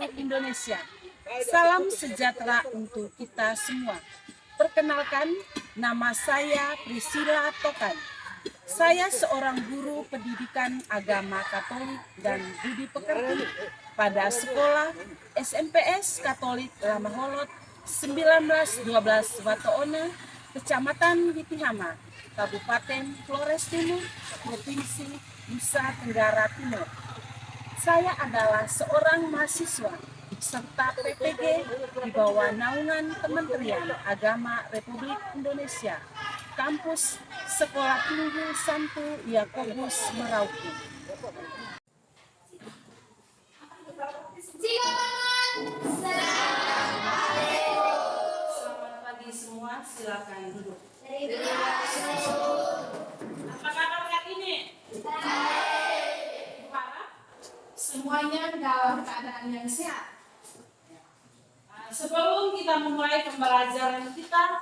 Republik Indonesia. Salam sejahtera untuk kita semua. Perkenalkan, nama saya Priscilla Tokan. Saya seorang guru pendidikan agama Katolik dan budi pekerti pada sekolah SMPS Katolik Lamaholot 1912 Watoona, Kecamatan Witihama, Kabupaten Flores Timur, Provinsi Nusa Tenggara Timur. Saya adalah seorang mahasiswa serta PPG di bawah naungan Kementerian Agama Republik Indonesia, Kampus Sekolah Tinggi Santo Yakobus Merauke. Selamat pagi semua, silakan duduk. Apa kabar hari ini? Semuanya dalam keadaan yang sehat. Sebelum kita memulai pembelajaran kita,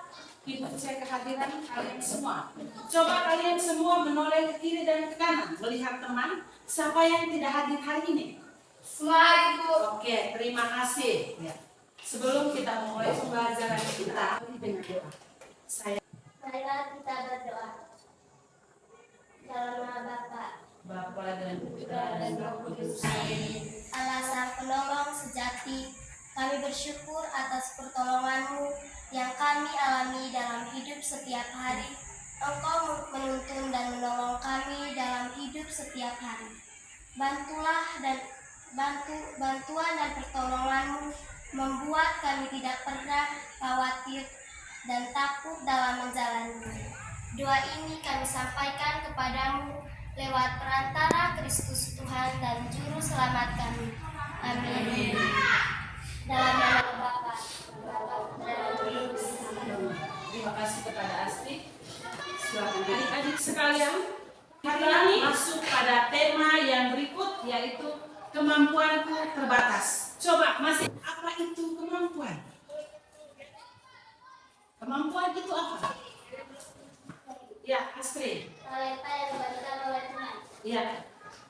saya kehadiran kalian semua. Coba kalian semua menoleh ke kiri dan ke kanan, melihat teman siapa yang tidak hadir hari ini. Semua Ibu. Oke, terima kasih. Ya. Sebelum kita memulai pembelajaran kita, dengan doa. Marilah kita berdoa. Dalam nama Bapa dan Putra dan Roh Kudus. Allah Sang Penolong sejati, kami bersyukur atas pertolongan-Mu yang kami alami dalam hidup setiap hari. Engkau menuntun dan menolong kami dalam hidup setiap hari. Bantuan dan pertolongan-Mu membuat kami tidak pernah khawatir dan takut dalam menjalani. Doa ini kami sampaikan kepadamu lewat perantara Kristus Tuhan dan Juru Selamat kami. Amin. Dalam nama Bapa, Putra dan Roh Kudus. Terima kasih kepada Asti. Silakan adik-adik sekalian. Hari ini masuk pada tema yang berikut, yaitu kemampuanku terbatas. Coba masih, apa itu kemampuan? Kemampuan itu apa? Ya, Astrid. Talenta yang diberikan oleh Tuhan. Ya,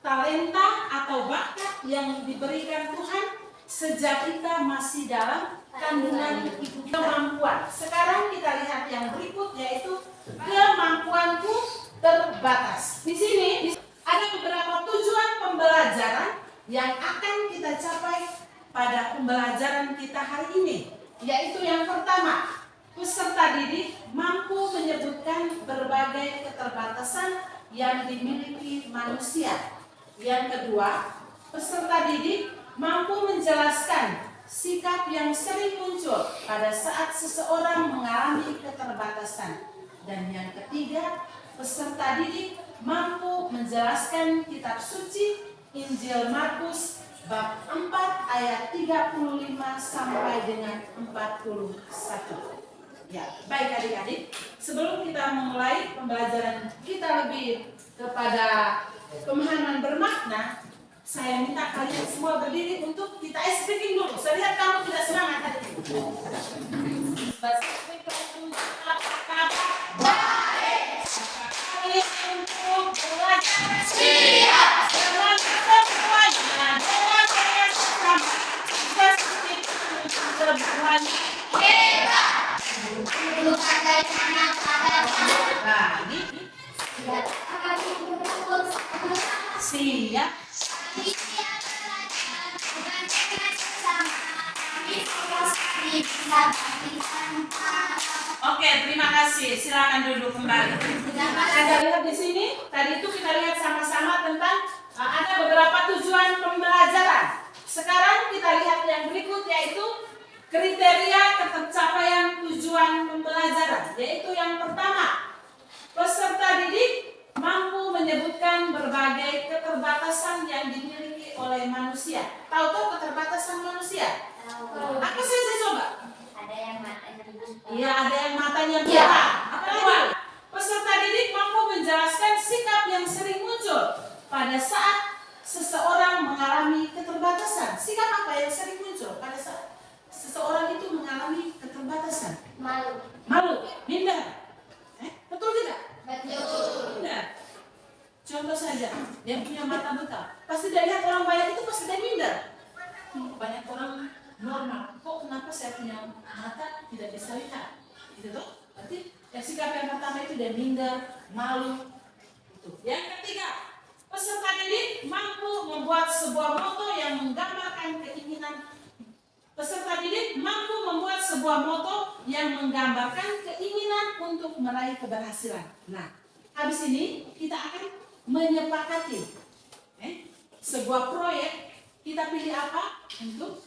talenta atau bakat yang diberikan Tuhan sejak kita masih dalam kandungan ibu. Kemampuan. Sekarang kita lihat yang berikut, yaitu kemampuanku terbatas. Di sini ada beberapa tujuan pembelajaran yang akan kita capai pada pembelajaran kita hari ini. Yaitu yang pertama, peserta didik mampu menyebutkan berbagai keterbatasan yang dimiliki manusia. Yang kedua, peserta didik mampu menjelaskan sikap yang sering muncul pada saat seseorang mengalami keterbatasan. Dan yang ketiga, peserta didik mampu menjelaskan kitab suci Injil Markus bab 4 ayat 35 sampai dengan 41. Ya, baik adik-adik, sebelum kita memulai pembelajaran kita lebih kepada pemahaman bermakna, saya minta kalian semua berdiri untuk kita speaking dulu. Saya lihat kamu tidak semangat hari ini. Apa kabar? Baik. Kalian untuk belajar siap. Semangat semuanya. Dengan saya sama. Kita semuanya hebat. Bukan dari anak pada Bagi siap. Oke, terima kasih. Silakan duduk kembali. Anda lihat di sini, tadi itu kita lihat sama-sama tentang ada beberapa tujuan pembelajaran. Sekarang kita lihat yang berikut, yaitu kriteria tercapaian tujuan pembelajaran. Yaitu yang pertama, peserta didik mampu menyebutkan berbagai keterbatasan yang dimiliki oleh manusia. Tahu keterbatasan manusia? Apa saja coba? ada yang matanya buta. Iya, ada yang matanya buta. Apa lagi? Peserta didik mampu menjelaskan sikap yang sering muncul pada saat seseorang mengalami keterbatasan. Sikap apa yang sering muncul pada saat seseorang itu mengalami keterbatasan? Malu. Malu, minder. Betul tidak? Betul. Minder. Contoh saja, yang punya mata buta, pasti dia lihat orang banyak itu pasti dia minder. Banyak orang mata tidak bisa lihat, gitu toh. Berarti sikap yang pertama itu dia minder, malu. Itu. Yang ketiga, peserta didik mampu membuat sebuah moto yang menggambarkan keinginan. Peserta didik mampu membuat sebuah moto yang menggambarkan keinginan untuk meraih keberhasilan. Nah, habis ini kita akan menyepakati sebuah proyek. Kita pilih apa untuk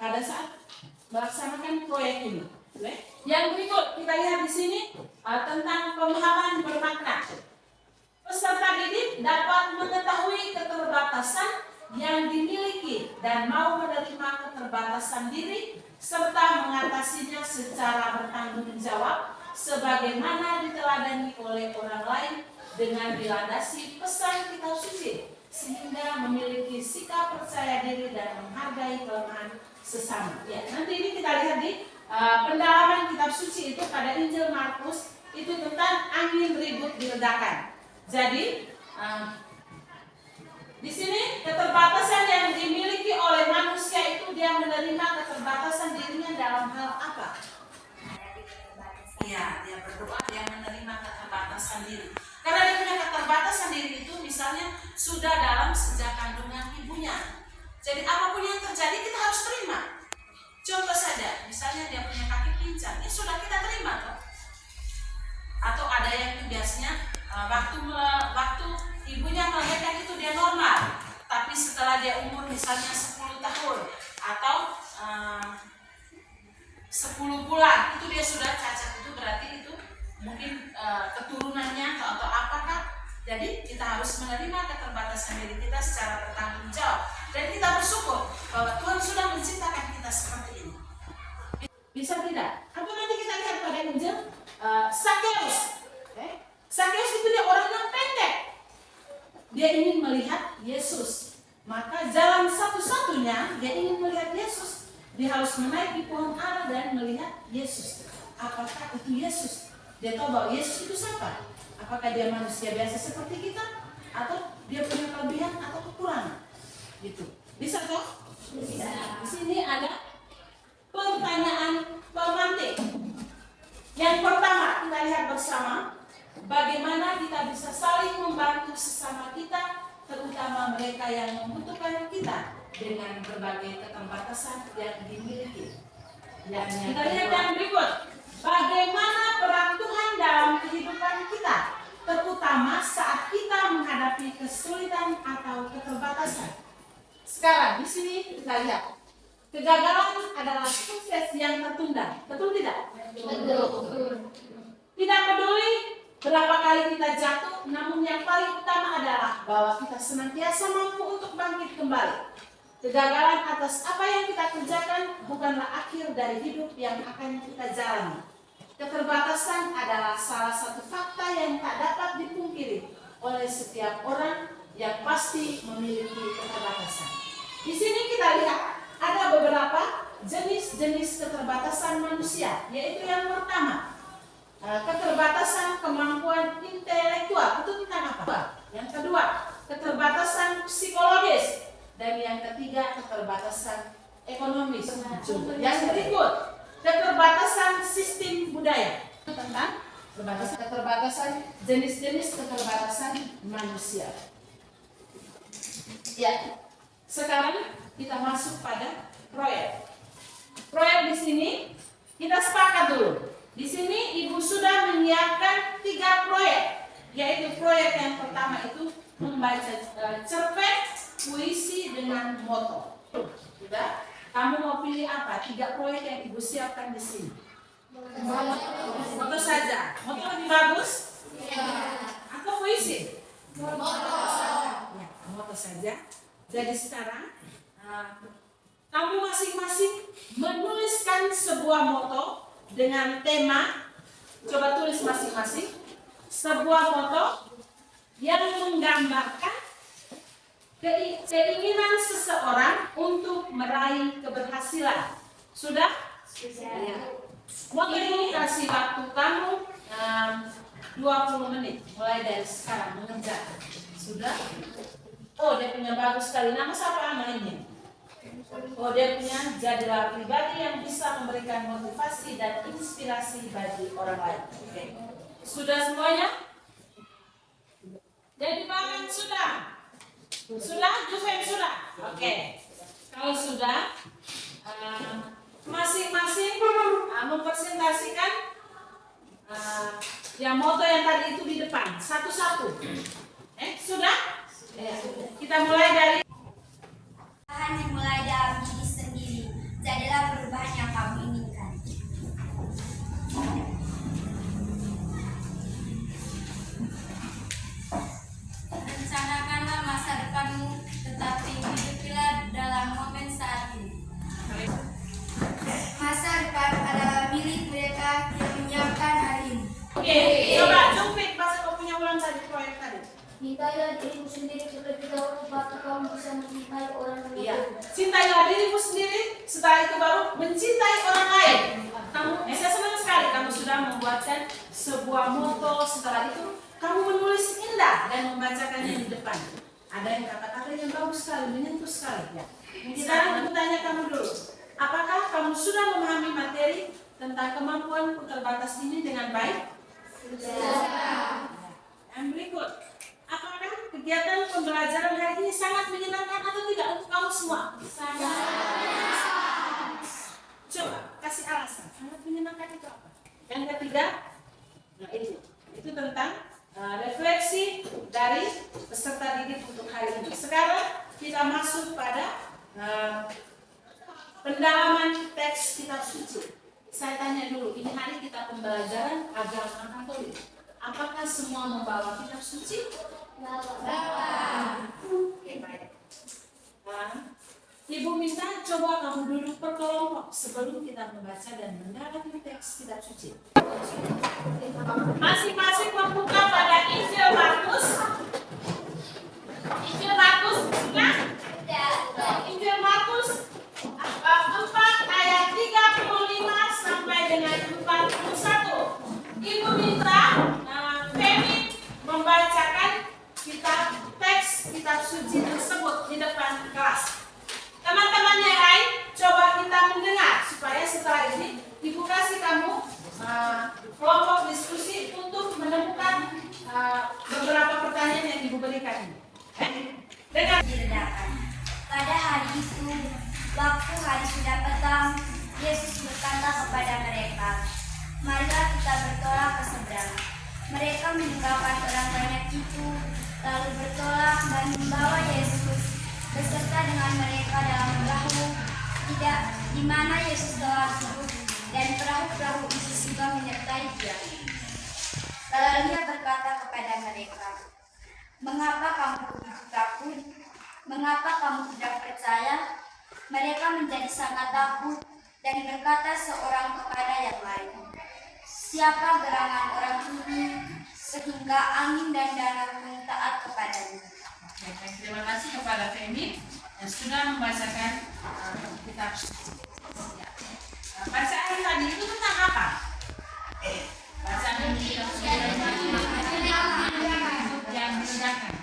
pada saat melaksanakan proyek ini. Yang berikut kita lihat di sini tentang pemahaman bermakna. Peserta didik dapat mengetahui keterbatasan yang dimiliki dan mau menerima keterbatasan diri serta mengatasinya secara bertanggung jawab sebagaimana diteladani oleh orang lain dengan dilandasi pesan kitab suci, sehingga memiliki sikap percaya diri dan menghargai kelemahan sesama. Ya, nanti ini kita lihat di pendalaman kitab suci itu pada Injil Markus itu tentang angin ribut diredakan. Jadi di sini keterbatasan yang dimiliki oleh manusia itu dia menerima keterbatasan dirinya dalam hal apa? Iya, dia berdoa, dia menerima keterbatasan diri. Karena dia punya keterbatasan diri itu misalnya sudah dalam sejak kandungan ibunya. Jadi apapun yang terjadi kita harus terima. Contoh saja, misalnya dia punya kaki pincang, ini sudah kita terima toh. Atau ada yang itu biasanya waktu ibunya melahirkan itu dia normal, tapi setelah dia umur misalnya 10 tahun atau 10 bulan itu dia sudah cacat, itu berarti itu mungkin keturunannya atau apakah. Jadi kita harus menerima keterbatasan diri kita secara bertanggung jawab dan kita bersyukur bahwa Tuhan sudah menciptakan kita seperti ini. Bisa tidak? Atau nanti kita lihat pada Injil Sakeus. Sakeus itu dia orang yang pendek. Dia ingin melihat Yesus. Maka jalan satu-satunya dia ingin melihat Yesus. Dia harus menaiki pohon ara dan melihat Yesus. Apakah itu Yesus? Dia tahu bahwa Yesus itu siapa? Apakah dia manusia biasa seperti kita? Atau dia punya kelebihan atau kekurangan? Gitu. Bisa toh? Bisa. Di sini ada pertanyaan pemantik. Yang pertama kita lihat bersama. Bagaimana kita bisa saling membantu sesama kita, terutama mereka yang membutuhkan kita dengan berbagai keterbatasan yang dimiliki. Dan kita lihat yang berikut, bagaimana peran Tuhan dalam kehidupan kita, terutama saat kita menghadapi kesulitan atau keterbatasan. Sekarang di sini kita lihat, kegagalan adalah sukses yang tertunda. Betul tidak? Betul. Tidak peduli berapa kali kita jatuh, namun yang paling utama adalah bahwa kita senantiasa mampu untuk bangkit kembali. Kegagalan atas apa yang kita kerjakan bukanlah akhir dari hidup yang akan kita jalani. Keterbatasan adalah salah satu fakta yang tak dapat dipungkiri oleh setiap orang yang pasti memiliki keterbatasan. Di sini kita lihat ada beberapa jenis-jenis keterbatasan manusia, yaitu yang pertama, keterbatasan kemampuan intelektual. Itu tentang apa? Yang kedua, keterbatasan psikologis. Dan yang ketiga, keterbatasan ekonomis. Yang berikut, keterbatasan sistem budaya. Tentang keterbatasan jenis-jenis keterbatasan manusia. Ya, sekarang kita masuk pada proyek. Proyek di sini kita sepakat dulu. Di sini Ibu sudah menyiapkan 3 proyek, yaitu proyek yang pertama itu membaca cerpen, puisi dengan moto. Sudah? Kamu mau pilih apa? 3 proyek yang Ibu siapkan di sini. Moto saja. Moto lebih bagus? Ya. Atau puisi? Moto. Ya, moto saja. Jadi sekarang kamu masing-masing menuliskan sebuah moto dengan tema, coba tulis masing-masing sebuah foto yang menggambarkan keinginan seseorang untuk meraih keberhasilan. Sudah? Ya. Foto ini kasih waktu kamu 20 menit mulai dari sekarang mengerjakan. Sudah? Oh, dia punya bagus sekali. Nama siapa namanya? Oh, dia punya jadilah pribadi yang bisa memberikan motivasi dan inspirasi bagi orang lain. Oke. Sudah semuanya? Jadi bahkan sudah? Sudah? Juven sudah? Oke. Kalau sudah, masing-masing mempresentasikan yang moto yang tadi itu di depan, satu-satu. Sudah? Kita mulai dari Perubahan dimulai dalam diri sendiri. Jadilah perubahan yang kamu inginkan. Rencanakanlah masa depanmu, tetapi hidupilah dalam momen saat ini. Masa depan adalah milik mereka yang menyiapkan hari ini. Oke, coba jungkit bahasa kau punya ulang tadi proyek tadi. Cintailah dirimu sendiri terlebih dahulu baru kamu bisa mencintai orang lain. Iya. Cintailah dirimu sendiri, setelah itu baru mencintai orang lain. Saya senang sekali kamu sudah membuatkan sebuah moto. Setelah itu kamu menulis indah dan membacakannya di depan. Ada yang kata-kata yang bagus sekali, menyentuh sekali. Ya. Sekarang aku tanya kamu dulu, apakah kamu sudah memahami materi tentang kemampuan terbatas ini dengan baik? Sudah. Yang berikut, apakah kegiatan pembelajaran hari ini sangat menyenangkan atau tidak untuk kamu semua? Sangat. Coba kasih alasan. Sangat menyenangkan itu apa? Yang ketiga, nah itu tentang refleksi dari peserta didik untuk hari ini. Sekarang kita masuk pada pendalaman teks kitab suci. Saya tanya dulu, ini hari kita pembelajaran agama Katolik. Apakah semua membawa kitab suci? Bawa. Oke, baik. Ibu minta coba kamu duduk per kelompok sebelum kita membaca dan mendalami teks kitab suci. Masing-masing membuka pada Injil Markus. Injil Markus, sudah? Injil Markus 4 ayat 35 sampai dengan 41. Ibu minta Femi membacakan teks kitab suci tersebut di depan kelas. Teman-teman yang lain, coba kita mendengar supaya setelah ini Ibu kasih kamu kelompok diskusi untuk menemukan beberapa pertanyaan yang Ibu berikan. Dengan Diledakan. Pada hari itu, waktu hari sudah petang, Yesus berkata kepada mereka, "Marilah kita bertolak ke seberang." Mereka meninggalkan orang banyak itu, lalu bertolak dan membawa Yesus beserta dengan mereka dalam perahu, tidak di mana Yesus telah duduk, dan perahu-perahu itu juga menyertai dia. Lalu dia berkata kepada mereka, "Mengapa kamu begitu takut? Mengapa kamu tidak percaya?" Mereka menjadi sangat takut dan berkata seorang kepada yang lain, "Siapa gerangan orang ini sehingga angin dan danau pun taat kepadanya?" terima kasih kepada Femi yang sudah membacakan kitab suci. Ya. Bacaan tadi itu tentang apa? Bacaan kitab suci yang diledakan.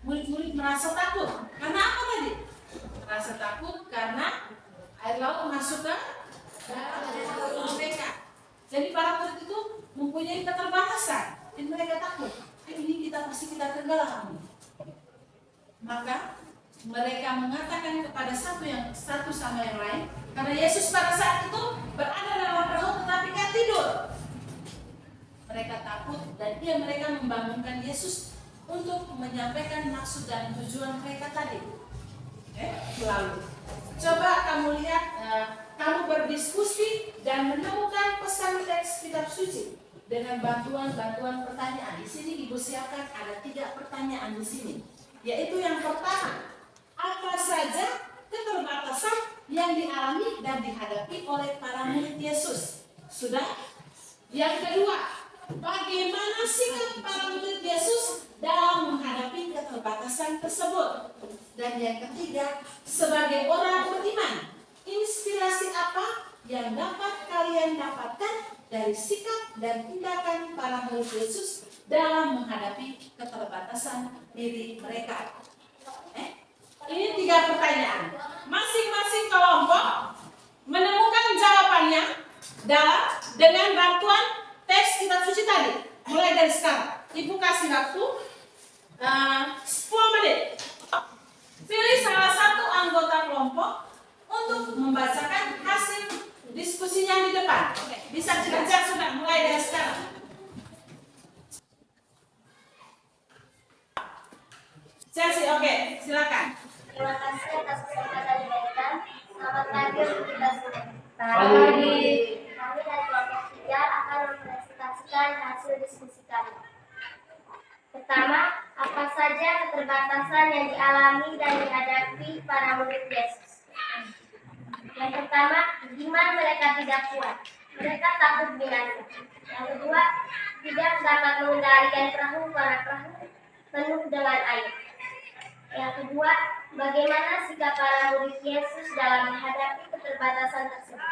Murid-murid merasa takut. Karena apa tadi? Merasa takut karena air laut masuk ke dalam mereka. Jadi para murid itu mempunyai keterbatasan. Dan mereka takut. Ini pasti kita tenggelam. Maka mereka mengatakan kepada satu sama yang lain, karena Yesus pada saat itu berada dalam perahu tetapi kan tidur. Mereka takut dan mereka membangunkan Yesus untuk menyampaikan maksud dan tujuan mereka tadi. Lalu coba kamu lihat, kamu berdiskusi dan menemukan pesan teks kitab suci dengan bantuan pertanyaan. Di sini Ibu siapkan ada 3 pertanyaan di sini. Yaitu yang pertama, apa saja keterbatasan yang dialami dan dihadapi oleh para murid Yesus? Sudah? Yang kedua, bagaimana sikap para murid Yesus dalam menghadapi keterbatasan tersebut? Dan yang ketiga, sebagai orang beriman, inspirasi apa yang dapat kalian dapatkan dari sikap dan tindakan para murid Yesus dalam menghadapi keterbatasan diri mereka? Ini 3 pertanyaan. Masing-masing dengan bantuan teks kitab suci tadi. Mulai dari sekarang, Ibu kasih waktu 10 menit. Pilih salah satu anggota kelompok untuk membacakan hasil diskusinya di depan. Bisa dikerja sudah mulai dari sekarang. Chelsea, oke, silakan. Terima kasih atas kesempatan diberikan. Selamat pagi untuk kita semua. Pagi. Kami dari kelompok 3 akan mempresentasikan hasil diskusi kami. Pertama, apa saja keterbatasan yang dialami dan dihadapi para murid Yesus? Yang pertama, di mana mereka tidak kuat. Mereka takut binasa. Yang kedua, tidak dapat mengendalikan perahu karena perahu penuh dengan air. Yang kedua, bagaimana sikap para murid Yesus dalam menghadapi keterbatasan tersebut?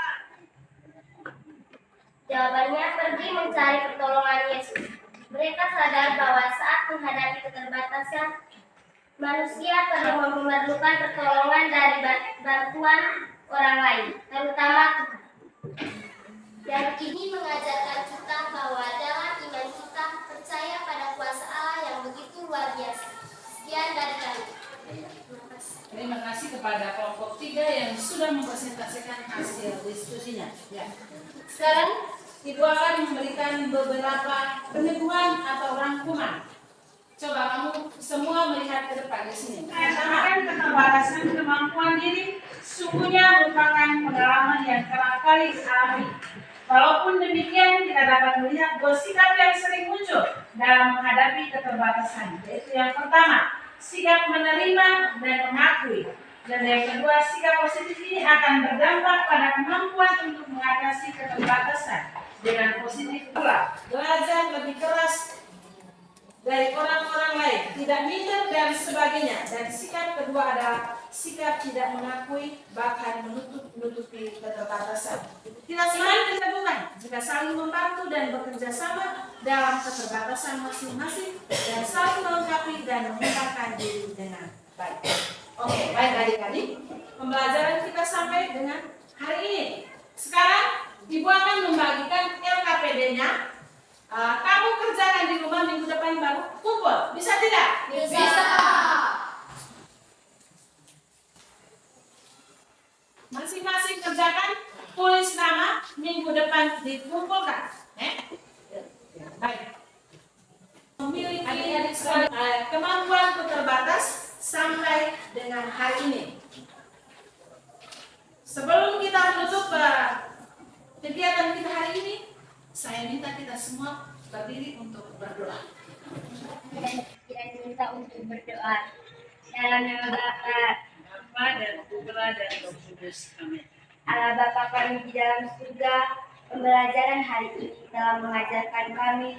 Jawabannya, pergi mencari pertolongan Yesus. Mereka sadar bahwa saat menghadapi keterbatasan, manusia perlu memerlukan pertolongan dari bantuan orang lain, terutama Tuhan. Yang ini mengajarkan kita bahwa dalam iman kita percaya pada kuasa Allah yang begitu luar biasa. Sekian dari kami. Terima kasih. Terima kasih kepada kelompok 3 yang sudah mempresentasikan hasil diskusinya. Ya. Sekarang Ibu akan memberikan beberapa peneguhan atau rangkuman. Coba kamu semua melihat ke depan di sini. Pertama, keterbatasan kemampuan diri sungguhnya merupakan pengalaman yang kerap kali dialami. Walaupun demikian, kita dapat melihat dua sikap yang sering muncul dalam menghadapi keterbatasan. Yaitu yang pertama, sikap menerima dan mengakui. Dan yang kedua, sikap positif ini akan berdampak pada kemampuan untuk mengatasi keterbatasan. Dengan positif pula, belajar lebih keras dari orang-orang lain, tidak minder dan sebagainya. Dan sikap kedua adalah sikap tidak mengakui, bahkan menutupi keterbatasan. Tidak selain keteguhan, jika saling membantu dan bekerja sama dalam keterbatasan masing-masing dan saling melengkapi dan mengembangkan diri dengan baik. Oke, baik adik-adik, pembelajaran kita sampai dengan hari ini. Sekarang Ibu akan membagikan LKPD-nya. Kamu kerjakan di rumah minggu depan baru kumpul. Bisa tidak? Bisa. Masing-masing kerjakan, tulis nama, minggu depan dikumpulkan. Baik. Memiliki adik-adik kemampuan terbatas sampai dengan hari ini. Sebelum kita menutup kegiatan kita hari ini, saya minta kita semua berdiri untuk berdoa. Dan kita diminta untuk berdoa. Dalam nama Bapa dan Putra dan Roh Kudus. Amin. Allah Bapa kami di dalam surga, pembelajaran hari ini telah mengajarkan kami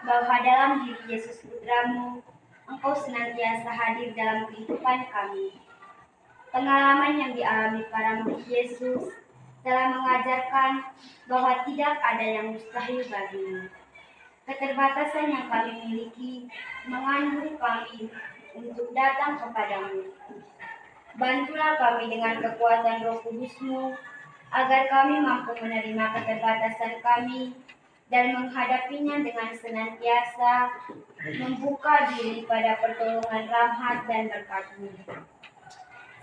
bahwa dalam diri Yesus Putramu, Engkau senantiasa hadir dalam kehidupan kami. Pengalaman yang dialami para murid Yesus telah mengajarkan bahwa tidak ada yang mustahil bagimu. Keterbatasan yang kami miliki mengandung kami untuk datang kepadamu. Bantulah kami dengan kekuatan Roh Kudus-Mu, agar kami mampu menerima keterbatasan kami dan menghadapinya dengan senantiasa membuka diri pada pertolongan rahmat dan berkat-Mu.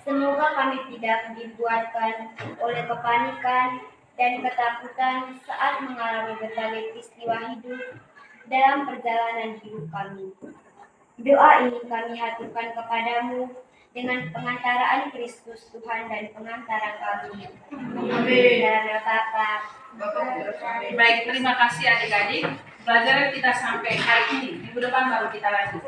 Semoga kami tidak dibuatkan oleh kepanikan dan ketakutan saat mengalami berbagai peristiwa hidup dalam perjalanan hidup kami. Doa ini kami haturkan kepadamu dengan pengantaraan Kristus Tuhan dan pengantara kami. Amin. Dalam nama Bapa. Baik, terima kasih adik-adik. Pelajaran kita sampai hari ini. Minggu depan baru kita lanjut.